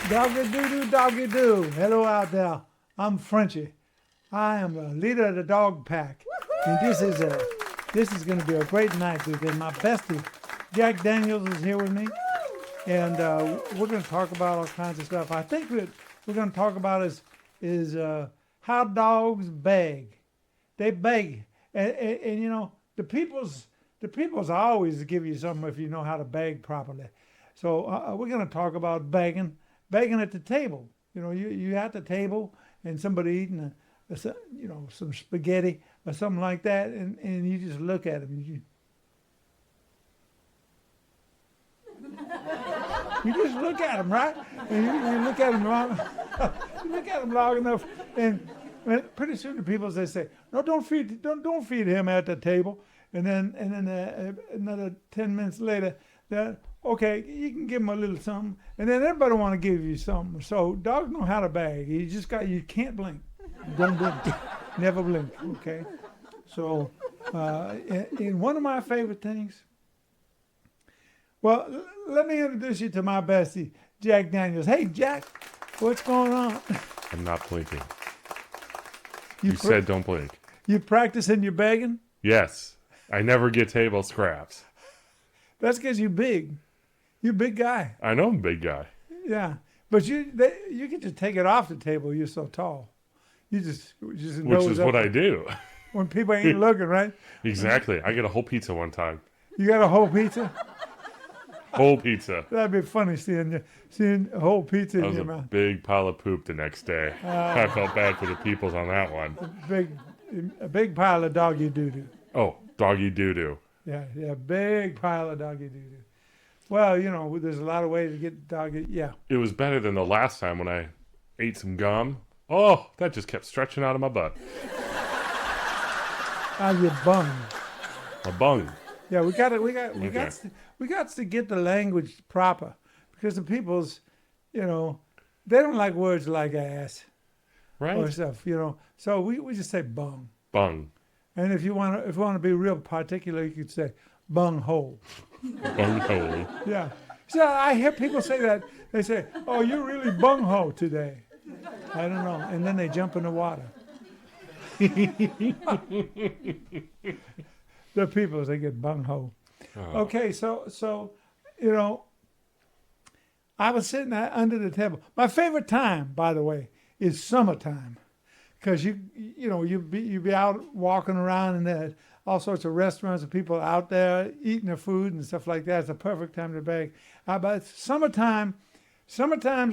Doggy doo-doo, doggy doo. Hello out there. I'm Frenchy. I am the leader of the dog pack. And this is going to be a great night because my bestie, Jack Daniels, is here with me. And we're going to talk about all kinds of stuff. I think what we're going to talk about is how dogs beg. They beg. And you know, the people's always give you something if you know how to beg properly. So we're going to talk about begging at the table. You know, you at the table and somebody eating some spaghetti or something like that, and you just look at them. You just look at them, right? And you look at them long. You look at them long enough, and pretty soon the people they say, "No, don't feed him at the table." And then another 10 minutes later, okay, you can give them a little something, and then everybody want to give you something. So dogs know how to beg. You can't blink. Don't blink. Never blink. Okay. So, in one of my favorite things. Well, let me introduce you to my bestie, Jack Daniels. Hey, Jack, what's going on? I'm not blinking. You said don't blink. You practicing your begging? Yes. I never get table scraps. That's because you're big. You're a big guy. I know I'm a big guy. Yeah, but you can just take it off the table. You're so tall. You just which is what I do. When people ain't looking, right? Exactly. I get a whole pizza one time. You got a whole pizza? Whole pizza. That'd be funny seeing a whole pizza in your mouth. A big pile of poop the next day. I felt bad for the peoples on that one. A big pile of doggy doo-doo. Oh, doggy doo-doo. Yeah, big pile of doggy doo-doo. Well, you know, there's a lot of ways to get doggy, yeah. It was better than the last time when I ate some gum. Oh, that just kept stretching out of my butt. Out of your bung. My bung. Yeah, we got to get the language proper because the people's, you know, they don't like words like ass, right? Or stuff, you know. So we just say bung. Bung. And if you want to be real particular, you could say bung hole. Bung hole. Yeah. So I hear people say that. They say, "Oh, you're really bung ho today." I don't know, and then they jump in the water. The people, they get bung ho. Oh. Okay, so you know, I was sitting under the table. My favorite time, by the way, is summertime, because you be out walking around and there's all sorts of restaurants and people out there eating their food and stuff like that. It's a perfect time to beg. But summertime's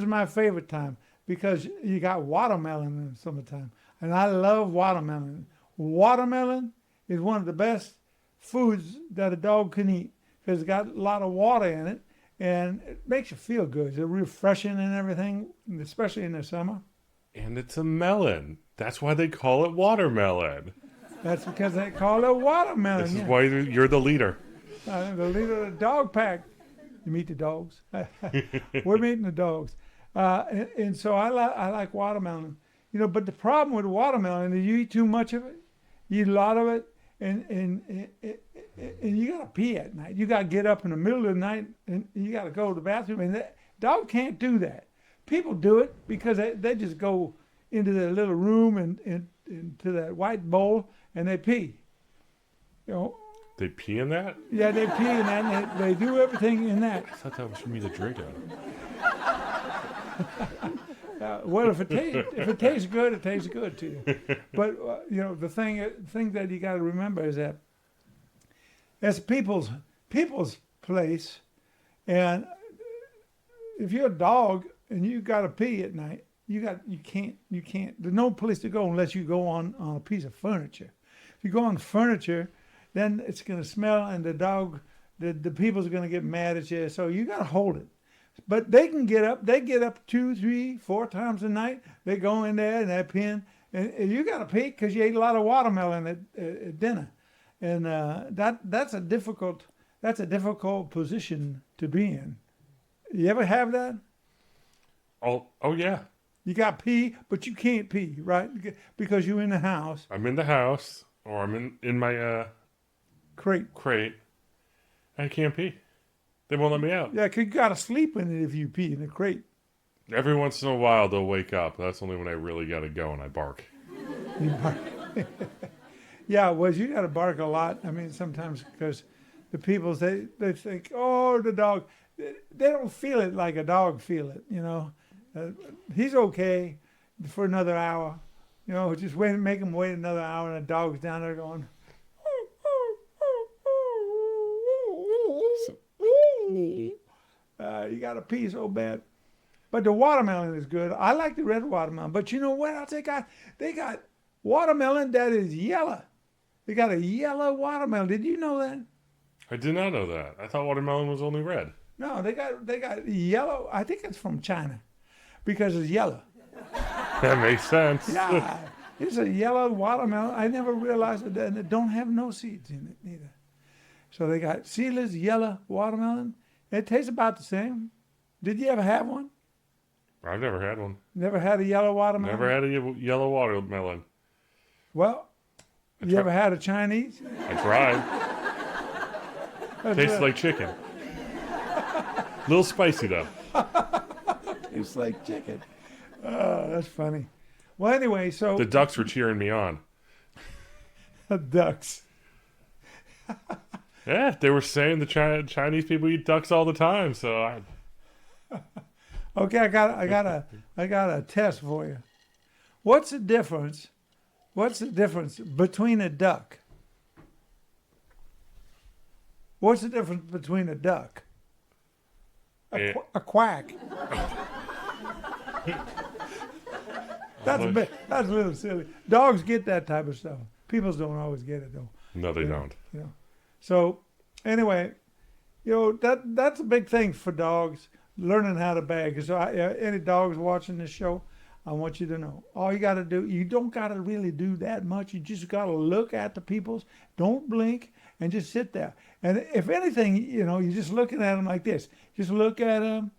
my favorite time because you got watermelon in the summertime, and I love watermelon. Watermelon is one of the best foods that a dog can eat because it's got a lot of water in it and it makes you feel good. It's refreshing and everything, especially in the summer. And it's a melon. That's why they call it watermelon. That's because they call it watermelon. This is why you're the leader. I'm the leader of the dog pack. You meet the dogs. We're meeting the dogs. And so I like watermelon. You know, but the problem with watermelon is you eat too much of it, you eat a lot of it, and you got to pee at night. You got to get up in the middle of the night and you got to go to the bathroom. And that dog can't do that. People do it because they just go into their little room and into that white bowl and they pee. You know. They pee in that? Yeah, they pee in that and they do everything in that. I thought that was for me to drink out of. Well, if it tastes good, it tastes good to you. But you know, the thing that you got to remember is that it's people's place, and if you're a dog and you got to pee at night, you can't. There's no place to go unless you go on a piece of furniture. If you go on furniture, then it's going to smell, and the people's going to get mad at you. So you got to hold it. But they can get up. They get up 2, 3, 4 times a night. They go in there and they pee, and you got to pee because you ate a lot of watermelon at dinner, and that's a difficult that's a difficult position to be in. You ever have that? Oh yeah. You got pee, but you can't pee, right? Because you're in the house. I'm in the house, or I'm in my crate. I can't pee. They won't let me out. Yeah, 'cause you got to sleep in it if you pee in the crate. Every once in a while, they'll wake up. That's only when I really got to go and I bark. You bark. Yeah, well, you got to bark a lot. I mean, sometimes because the people, they think, oh, the dog. They don't feel it like a dog feel it, you know. He's okay for another hour. You know, just make him wait another hour, and the dog's down there going. You got to pee so bad. But the watermelon is good. I like the red watermelon. But you know what else they got? They got watermelon that is yellow. They got a yellow watermelon. Did you know that? I did not know that. I thought watermelon was only red. No, they got yellow. I think it's from China because it's yellow. That makes sense. Yeah, it's a yellow watermelon. I never realized that, and it don't have no seeds in it neither. So they got seedless yellow watermelon. It tastes about the same. Did you ever have one? I've never had one. Never had a yellow watermelon? Never had a yellow watermelon. Well, you ever had a Chinese? I tried. Tastes like chicken. A little spicy though. It's like chicken. Oh, that's funny. Well, anyway, so The ducks were cheering me on. ducks. Yeah, they were saying the Chinese people eat ducks all the time. So Okay, I got a test for you. What's the difference? What's the difference between a duck? What's the difference between a duck? A quack. That's a little silly. Dogs get that type of stuff. People don't always get it though. no, they don't. You know. So anyway, you know that's a big thing for dogs, learning how to bag. So any dogs watching this show, I want you to know all you got to do. You don't got to really do that much. You just got to look at the peoples. Don't blink and just sit there. And if anything, you know, you're just looking at them like this. Just look at them.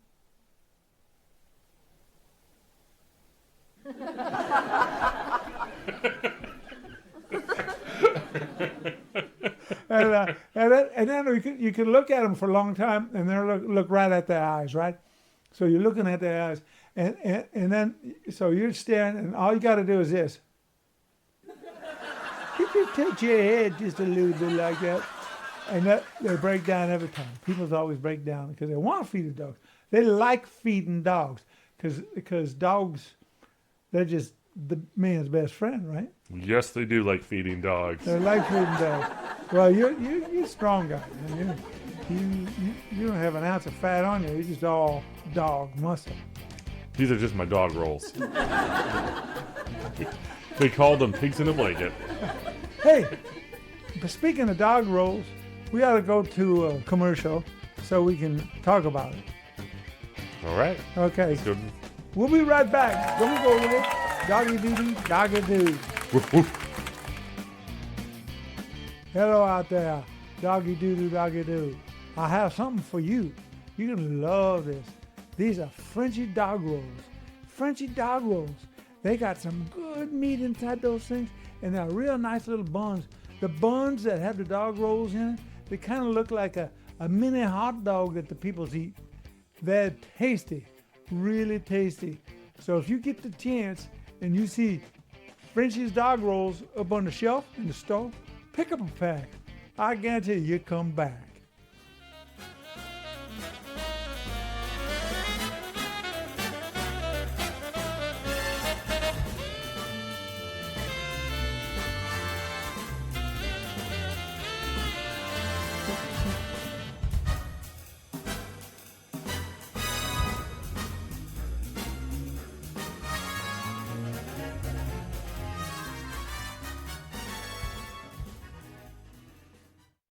And then you can look at them for a long time, and then look right at their eyes, right? So you're looking at their eyes, and then so you're staring, and all you got to do is this. You just tilt your head just a little bit like that, and they break down every time. People always break down because they want to feed the dogs. They like feeding dogs because dogs, they're just the man's best friend, right? Yes, they do like feeding dogs. They like feeding dogs. Well, you're a strong guy. You don't have an ounce of fat on you. You're just all dog muscle. These are just my dog rolls. They called them pigs in a blanket. Hey, but speaking of dog rolls, we ought to go to a commercial so we can talk about it. All right. Okay. Good. We'll be right back. Don't go with it. Doggy doo doggy doo. Woof, woof. Hello out there. Doggy doo doggy doo. I have something for you. You're going to love this. These are Frenchy dog rolls. Frenchy dog rolls. They got some good meat inside those things, and they're real nice little buns. The buns that have the dog rolls in it, they kind of look like a mini hot dog that the people eat. They're tasty, really tasty. So if you get the chance and you see Frenchy's dog rolls up on the shelf in the store, pick up a pack. I guarantee you come back.